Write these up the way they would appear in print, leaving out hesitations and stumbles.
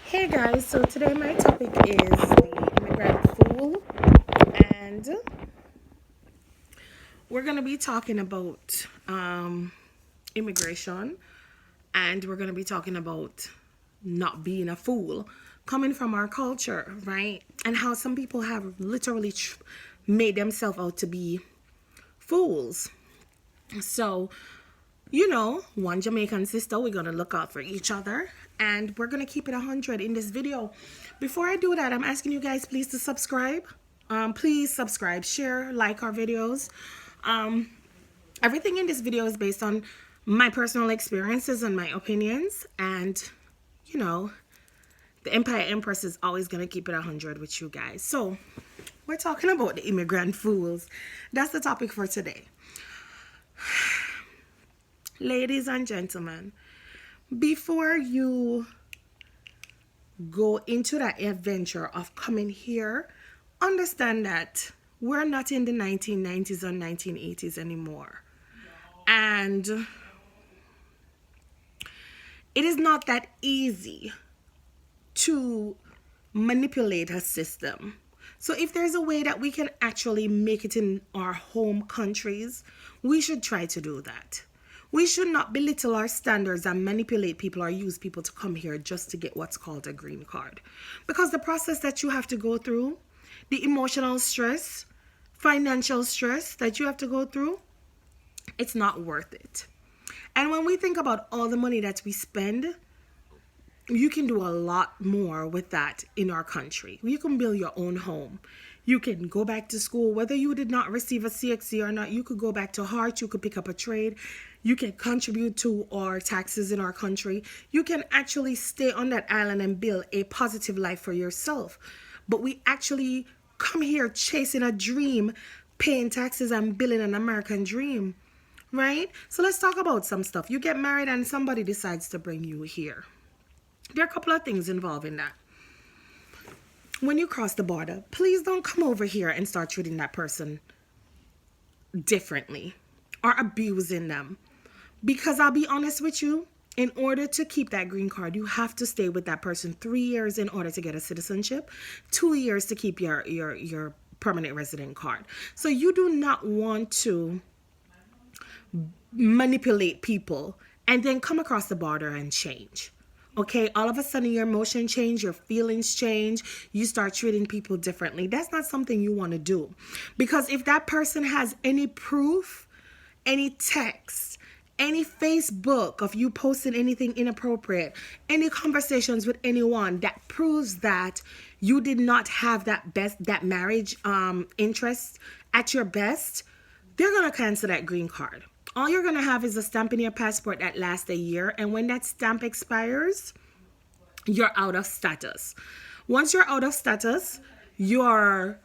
Hey guys, so today my topic is the immigrant fool, and we're gonna be talking about immigration, and we're gonna be talking about not being a fool coming from our culture, right? And how some people have literally made themselves out to be fools. So, one Jamaican sister, we're gonna look out for each other and we're gonna keep it 100 in this video. Before I do that, I'm asking you guys please to subscribe. Please subscribe, share, like our videos. Um, Everything in this video is based on my personal experiences and my opinions. And, you know, the Empire Empress is always gonna keep it 100 with you guys. So, we're talking about the immigrant fools. That's the topic for today. Ladies and gentlemen, before you go into that adventure of coming here, understand that we're not in the 1990s or 1980s anymore. And it is not that easy to manipulate a system. So if there's a way that we can actually make it in our home countries, we should try to do that. We should not belittle our standards and manipulate people or use people to come here just to get what's called a green card. Because the process that you have to go through, the emotional stress, financial stress that you have to go through, it's not worth it. And when we think about all the money that we spend, you can do a lot more with that in our country. You can build your own home. You can go back to school. Whether you did not receive a CXC or not, you could go back to Hart. You could pick up a trade. You can contribute to our taxes in our country. You can actually stay on that island and build a positive life for yourself. But we actually come here chasing a dream, paying taxes and building an American dream, right? So let's talk about some stuff. You get married and somebody decides to bring you here. There are a couple of things involved in that. When you cross the border, please don't come over here and start treating that person differently or abusing them. Because I'll be honest with you, in order to keep that green card, you have to stay with that person 3 years in order to get a citizenship, 2 years to keep your permanent resident card. So you do not want to manipulate people and then come across the border and change. Okay, all of a sudden your emotion change, your feelings change, you start treating people differently. That's not something you want to do. Because if that person has any proof, any text, any Facebook of you posting anything inappropriate, any conversations with anyone that proves that you did not have that marriage interest at your best, they're going to cancel that green card. All you're going to have is a stamp in your passport that lasts a year. And when that stamp expires, you're out of status. Once you're out of status, your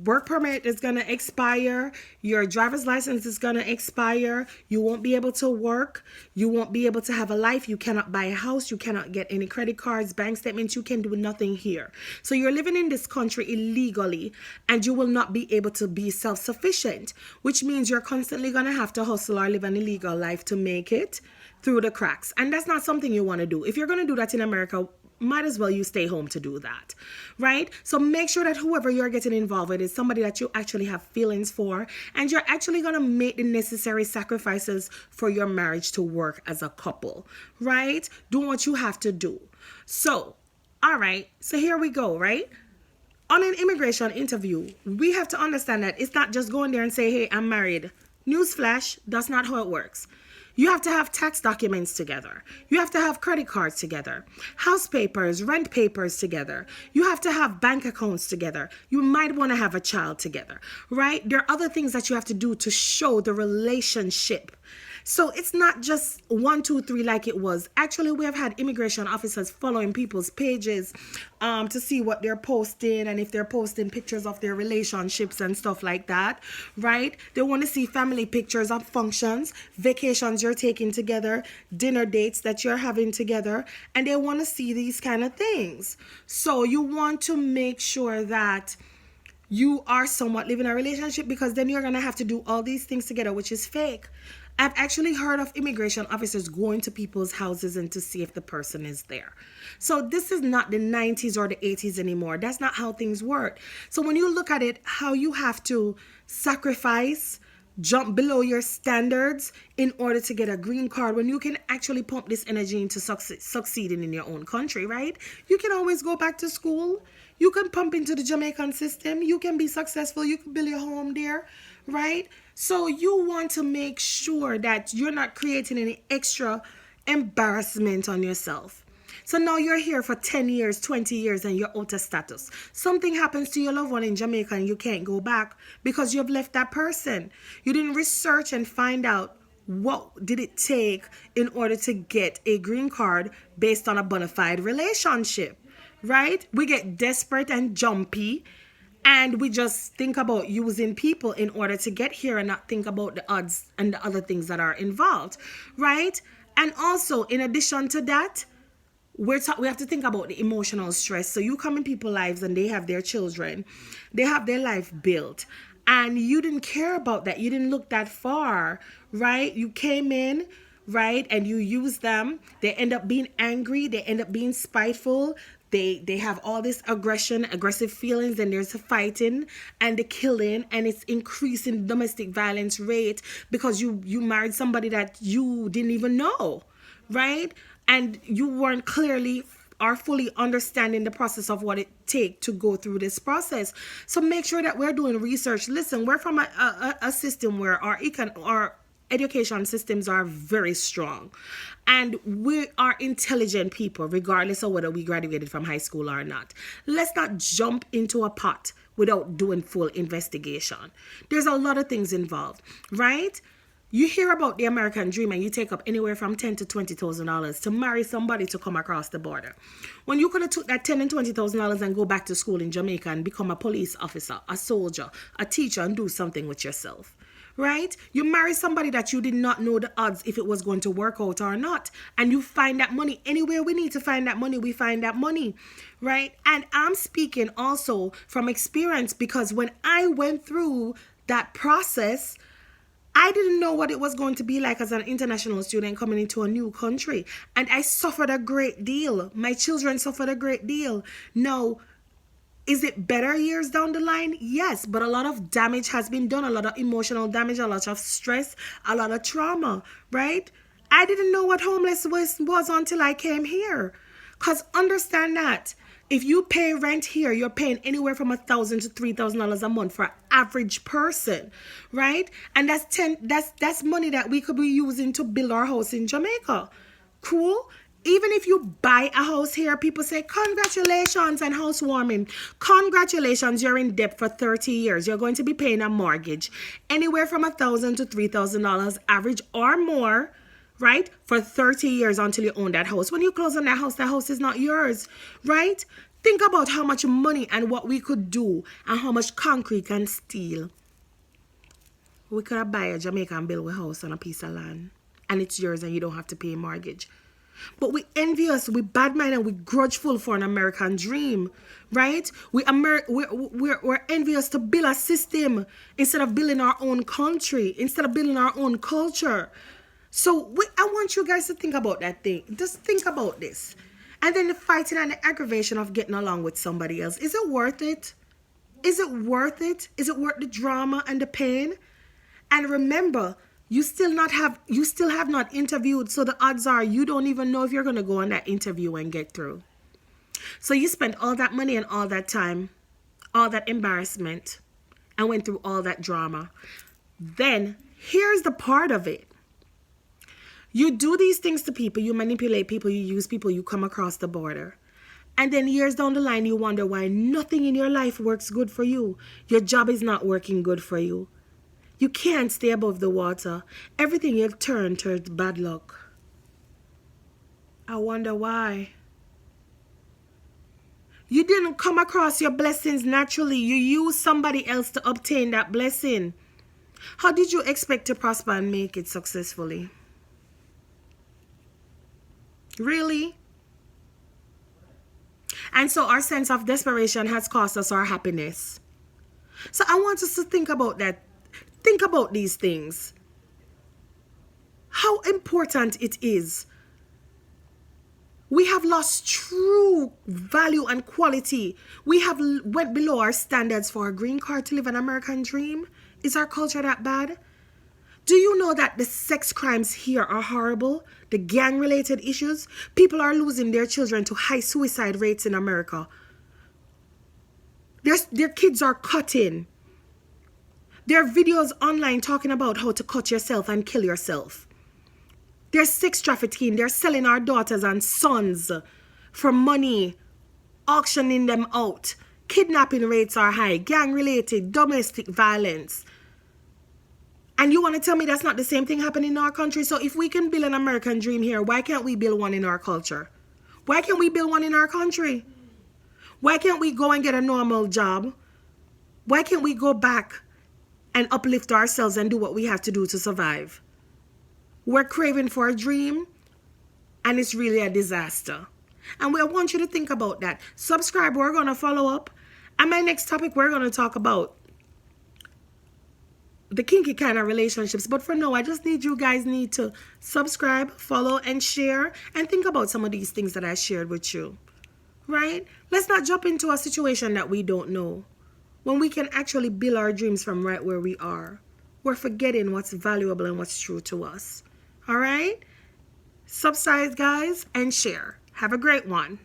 work permit is going to expire, your driver's license is going to expire, you won't be able to work, you won't be able to have a life, you cannot buy a house, you cannot get any credit cards, bank statements, you can do nothing here. So you're living in this country illegally and you will not be able to be self-sufficient, which means you're constantly going to have to hustle or live an illegal life to make it through the cracks. And that's not something you want to do. If you're going to do that in America, might as well you stay home to do that, right? So make sure that whoever you're getting involved with is somebody that you actually have feelings for, and you're actually going to make the necessary sacrifices for your marriage to work as a couple, right? Do what you have to do. So, all right, so here we go, right? On an immigration interview, we have to understand that it's not just going there and say, hey, I'm married. Newsflash, that's not how it works. You have to have tax documents together. You have to have credit cards together, house papers, rent papers together. You have to have bank accounts together. You might want to have a child together, right? There are other things that you have to do to show the relationship. So it's not just 1, 2, 3 like it was. Actually, we have had immigration officers following people's pages to see what they're posting and if they're posting pictures of their relationships and stuff like that, right? They want to see family pictures of functions, vacations you're taking together, dinner dates that you're having together, and they want to see these kind of things. So you want to make sure that you are somewhat living a relationship, because then you're going to have to do all these things together, which is fake. I've actually heard of immigration officers going to people's houses and to see if the person is there. So this is not the 90s or the 80s anymore. That's not how things work. So when you look at it, how you have to sacrifice, jump below your standards in order to get a green card, when you can actually pump this energy into succeeding in your own country, right? You can always go back to school. You can pump into the Jamaican system. You can be successful. You can build your home there, right? So you want to make sure that you're not creating any extra embarrassment on yourself. So now you're here for 10 years, 20 years, and you're out of status. Something happens to your loved one in Jamaica and you can't go back because you've left that person. You didn't research and find out what did it take in order to get a green card based on a bona fide relationship, right? We get desperate and jumpy, and we just think about using people in order to get here and not think about the odds and the other things that are involved, right? And also, in addition to that, we have to think about the emotional stress. So you come in people's lives and they have their children, they have their life built, and you didn't care about that. You didn't look that far, right? You came in, right, and you use them. They end up being angry. They end up being spiteful. They have all this aggressive feelings, and there's the fighting and the killing, and it's increasing domestic violence rate because you married somebody that you didn't even know, right? And you weren't clearly or fully understanding the process of what it takes to go through this process. So make sure that we're doing research. Listen, we're from a system where our education systems are very strong, and we are intelligent people regardless of whether we graduated from high school or not. Let's not jump into a pot without doing full investigation. There's a lot of things involved, right? You hear about the American dream and you take up anywhere from $10,000 to $20,000 to marry somebody to come across the border. When you could have took that $10,000 and $20,000 and go back to school in Jamaica and become a police officer, a soldier, a teacher, and do something with yourself, right? You marry somebody that you did not know the odds if it was going to work out or not, and you find that money. Anywhere we need to find that money, we find that money, right? And I'm speaking also from experience, because when I went through that process, I didn't know what it was going to be like as an international student coming into a new country. And I suffered a great deal. My children suffered a great deal. Now, is it better years down the line? Yes, but a lot of damage has been done. A lot of emotional damage, a lot of stress, a lot of trauma, right? I didn't know what homeless was until I came here. Because understand that if you pay rent here, you're paying anywhere from $1,000 to $3,000 a month for an average person, right? And that's money that we could be using to build our house in Jamaica. Cool? Even if you buy a house here, people say, congratulations on housewarming. Congratulations, you're in debt for 30 years. You're going to be paying a mortgage anywhere from $1,000 to $3,000 average or more, right? For 30 years until you own that house. When you close on that house is not yours, right? Think about how much money and what we could do and how much concrete and steel we could have buy a Jamaica and build a house on a piece of land. And it's yours and you don't have to pay a mortgage. But we envious, we bad mind, and we grudgeful for an American dream, right? We're envious to build a system instead of building our own country, instead of building our own culture. So I want you guys to think about that thing. Just think about this. And then the fighting and the aggravation of getting along with somebody else. Is it worth it? Is it worth it? Is it worth the drama and the pain? And remember, you still have not interviewed, so the odds are you don't even know if you're going to go on that interview and get through. So you spent all that money and all that time, all that embarrassment, and went through all that drama. Then here's the part of it. You do these things to people, you manipulate people, you use people, you come across the border. And then years down the line, you wonder why nothing in your life works good for you. Your job is not working good for you. You can't stay above the water. Everything you turn towards bad luck. I wonder why. You didn't come across your blessings naturally. You used somebody else to obtain that blessing. How did you expect to prosper and make it successfully? Really? And so our sense of desperation has cost us our happiness. So I want us to think about that. Think about these things. how important it is. We have lost true value and quality. We have went below our standards for a green card to live an American dream. Is our culture that bad? Do you know that the sex crimes here are horrible? The gang-related issues? People are losing their children to high suicide rates in America. Their kids are cutting. There are videos online talking about how to cut yourself and kill yourself. There's sex trafficking. They're selling our daughters and sons for money, auctioning them out. Kidnapping rates are high, gang-related, domestic violence. And you want to tell me that's not the same thing happening in our country? So if we can build an American dream here, why can't we build one in our culture? Why can't we build one in our country? Why can't we go and get a normal job? Why can't we go back and uplift ourselves and do what we have to do to survive? We're craving for a dream, and it's really a disaster. And we want you to think about that. Subscribe, we're going to follow up. And my next topic, we're going to talk about the kinky kind of relationships. But for now, I just need you guys to subscribe, follow, and share, and think about some of these things that I shared with you. Right? Let's not jump into a situation that we don't know, when we can actually build our dreams from right where we are. We're forgetting what's valuable and what's true to us. All right? Subscribe, guys, and share. Have a great one.